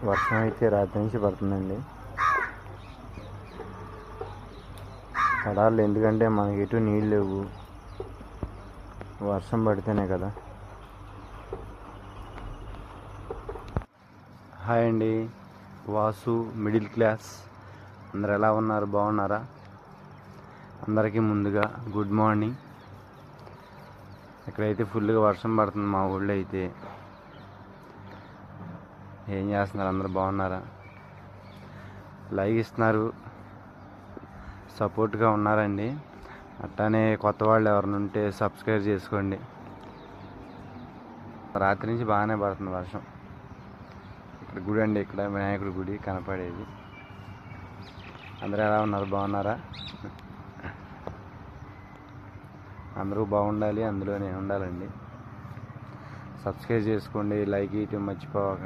వర్షం అయితే రాత్రి నుంచి పడుతుందండి. పడాలి, ఎందుకంటే మనకి ఎటు నీళ్ళు లేవు. వర్షం పడితేనే కదా. హాయ్ అండి, వాసు మిడిల్ క్లాస్. అందరు ఎలా ఉన్నారు? బాగున్నారా? అందరికీ ముందుగా గుడ్ మార్నింగ్. ఇక్కడైతే ఫుల్గా వర్షం పడుతుంది మా ఊళ్ళో అయితే. ఏం చేస్తున్నారు? అందరు బాగున్నారా? లైక్ ఇస్తున్నారు, సపోర్ట్గా ఉన్నారండి. అట్లానే కొత్త వాళ్ళు ఎవరైనా ఉంటే సబ్స్క్రైబ్ చేసుకోండి. రాత్రి నుంచి బాగానే పడుతుంది వర్షం. ఇక్కడ గుడి అండి, ఇక్కడ వినాయకుడి గుడి కనపడేది. అందరూ ఎలా ఉన్నారు? బాగున్నారా? అందరూ బాగుండాలి, అందులోనే ఉండాలండి. సబ్స్క్రైబ్ చేసుకోండి, లైక్ ఇవ్వటం మర్చిపోకండి.